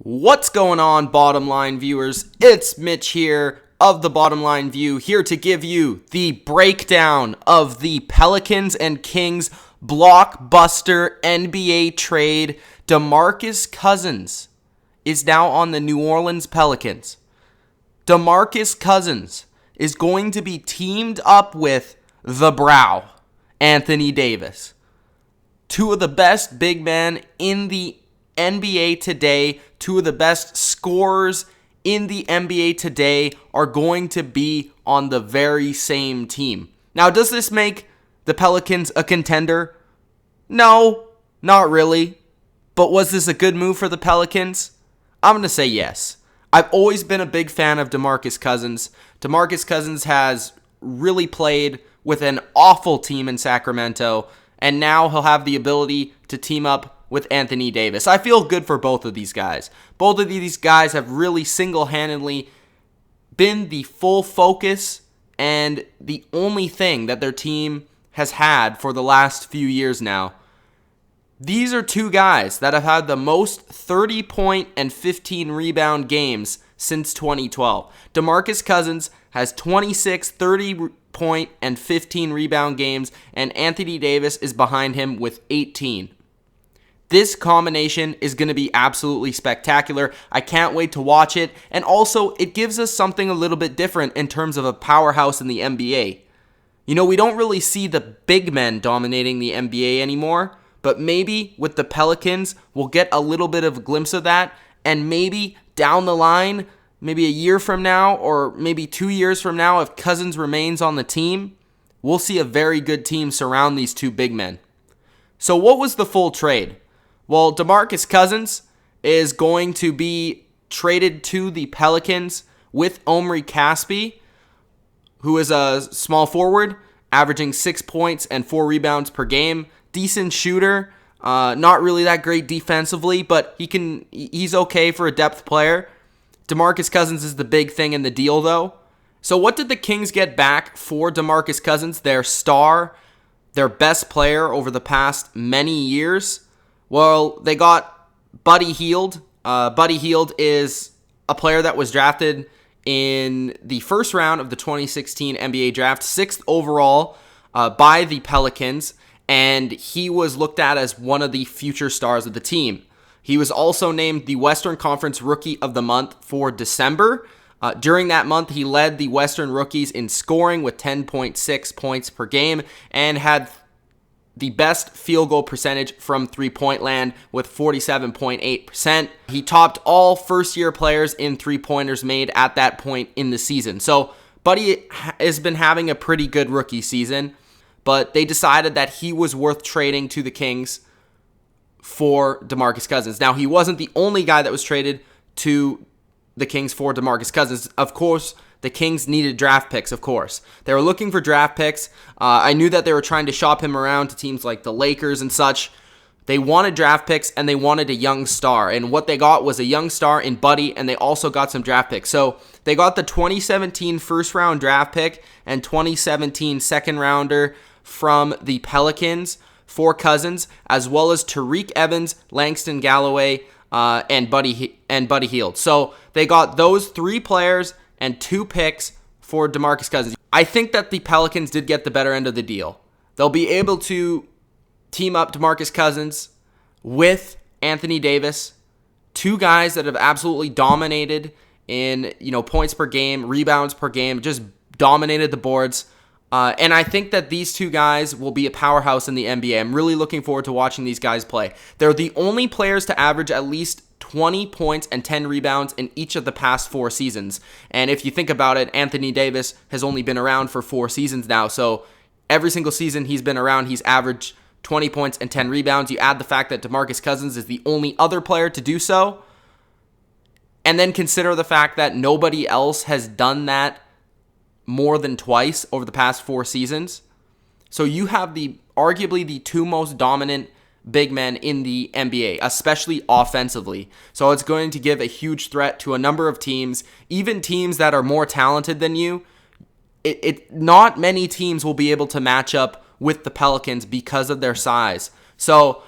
What's going on, Bottom Line viewers? It's Mitch here of the Bottom Line View, here to give you the breakdown of the Pelicans and Kings blockbuster NBA trade. Demarcus Cousins is now on the New Orleans Pelicans. Demarcus Cousins is going to be teamed up with the Brow, Anthony Davis. Two of the best big men in the NBA today, two of the best scorers in the NBA today are going to be on the very same team. Now, does this make the Pelicans a contender? No, not really. But was this a good move for the Pelicans? I'm going to say yes. I've always been a big fan of Demarcus Cousins. Demarcus Cousins has really played with an awful team in Sacramento, and now he'll have the ability to team up with Anthony Davis. I feel good for both of these guys. Both of these guys have really single-handedly been the full focus and the only thing that their team has had for the last few years now. These are two guys that have had the most 30-point and 15-rebound games since 2012. Demarcus Cousins has 26 30-point and 15-rebound games, and Anthony Davis is behind him with 18. This combination is going to be absolutely spectacular. I can't wait to watch it. And also, it gives us something a little bit different in terms of a powerhouse in the NBA. You know, we don't really see the big men dominating the NBA anymore, but maybe with the Pelicans, we'll get a little bit of a glimpse of that. And maybe down the line, maybe a year from now, or maybe 2 years from now, if Cousins remains on the team, we'll see a very good team surround these two big men. So what was the full trade? Well, Demarcus Cousins is going to be traded to the Pelicans with Omri Caspi, who is a small forward, averaging 6 points and 4 rebounds per game. Decent shooter, not really that great defensively, but he's okay for a depth player. Demarcus Cousins is the big thing in the deal, though. So what did the Kings get back for Demarcus Cousins, their star, their best player over the past many years? Well, they got Buddy Hield. Buddy Hield is a player that was drafted in the first round of the 2016 NBA draft, 6th overall by the Pelicans, and he was looked at as one of the future stars of the team. He was also named the Western Conference Rookie of the Month for December. During that month, he led the Western rookies in scoring with 10.6 points per game and had the best field goal percentage from three-point land with 47.8%. He topped all first-year players in three-pointers made at that point in the season. So Buddy has been having a pretty good rookie season, but they decided that he was worth trading to the Kings for Demarcus Cousins. Now, he wasn't the only guy that was traded to the Kings for Demarcus Cousins. Of course, the Kings needed draft picks, of course. They were looking for draft picks. I knew that they were trying to shop him around to teams like the Lakers and such. They wanted draft picks, and they wanted a young star. And what they got was a young star in Buddy, and they also got some draft picks. So they got the 2017 first-round draft pick and 2017 second-rounder from the Pelicans for Cousins, as well as Tyreke Evans, Langston Galloway, and Buddy Hield. So they got those 3 players and 2 picks for Demarcus Cousins. I think that the Pelicans did get the better end of the deal. They'll be able to team up Demarcus Cousins with Anthony Davis, 2 guys that have absolutely dominated in, points per game, rebounds per game, just dominated the boards. And I think that these 2 guys will be a powerhouse in the NBA. I'm really looking forward to watching these guys play. They're the only players to average at least 20 points and 10 rebounds in each of the past 4 seasons. And if you think about it, Anthony Davis has only been around for 4 seasons now. So every single season he's been around, he's averaged 20 points and 10 rebounds. You add the fact that Demarcus Cousins is the only other player to do so, and then consider the fact that nobody else has done that more than twice over the past 4 seasons. So you have arguably the 2 most dominant big men in the NBA, especially offensively. So it's going to give a huge threat to a number of teams, even teams that are more talented than you. Not many teams will be able to match up with the Pelicans because of their size. So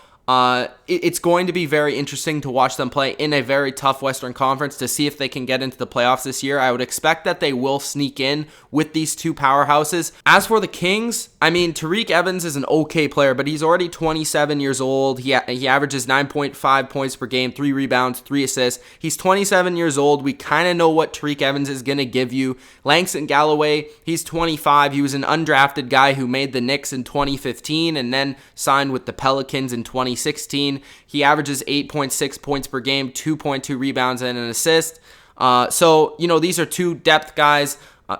It's going to be very interesting to watch them play in a very tough Western Conference to see if they can get into the playoffs this year. I would expect that they will sneak in with these two powerhouses. As for the Kings, I mean, Tyreke Evans is an okay player, but he's already 27 years old. He averages 9.5 points per game, 3 rebounds, 3 assists. He's 27 years old. We kind of know what Tyreke Evans is going to give you. Langston Galloway, he's 25. He was an undrafted guy who made the Knicks in 2015 and then signed with the Pelicans in 2016. He averages 8.6 points per game, 2.2 rebounds, and an assist. So, these are two depth guys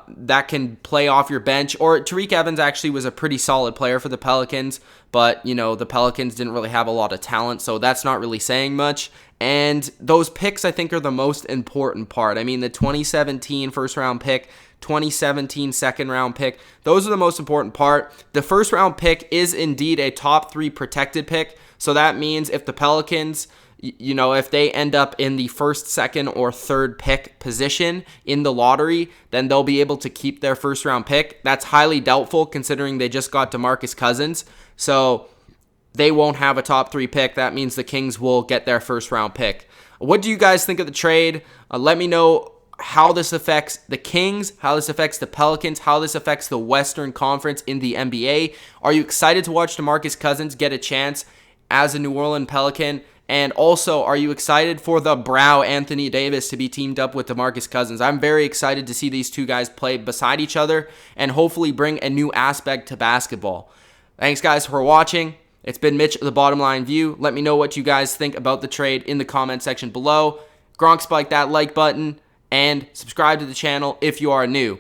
that can play off your bench. Or Tyreke Evans actually was a pretty solid player for the Pelicans, but, the Pelicans didn't really have a lot of talent, so that's not really saying much. And those picks, I think, are the most important part. I mean, the 2017 first-round pick, 2017 second-round pick, those are the most important part. The first-round pick is indeed a top 3 protected pick. So that means if the Pelicans, if they end up in the first, second, or third pick position in the lottery, then they'll be able to keep their first round pick. That's highly doubtful considering they just got Demarcus Cousins. So they won't have a top 3 pick. That means the Kings will get their first round pick. What do you guys think of the trade? Let me know how this affects the Kings, how this affects the Pelicans, how this affects the Western Conference in the NBA. Are you excited to watch Demarcus Cousins get a chance as a New Orleans Pelican? And also, are you excited for the Brow Anthony Davis to be teamed up with Demarcus Cousins? I'm very excited to see these two guys play beside each other and hopefully bring a new aspect to basketball. Thanks, guys, for watching. It's been Mitch of the Bottom Line View. Let me know what you guys think about the trade in the comment section below. Gronk spike that like button and subscribe to the channel if you are new.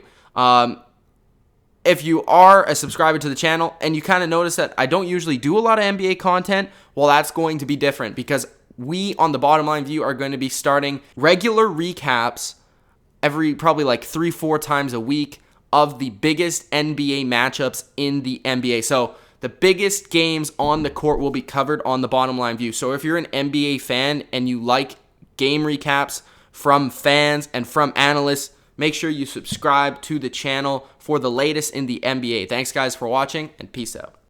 If you are a subscriber to the channel and you kind of notice that I don't usually do a lot of NBA content, well, that's going to be different because we on the Bottom Line View are going to be starting regular recaps every probably like 3-4 times a week of the biggest NBA matchups in the NBA. So the biggest games on the court will be covered on the Bottom Line View. So if you're an NBA fan and you like game recaps from fans and from analysts, make sure you subscribe to the channel for the latest in the NBA. Thanks, guys, for watching, and peace out.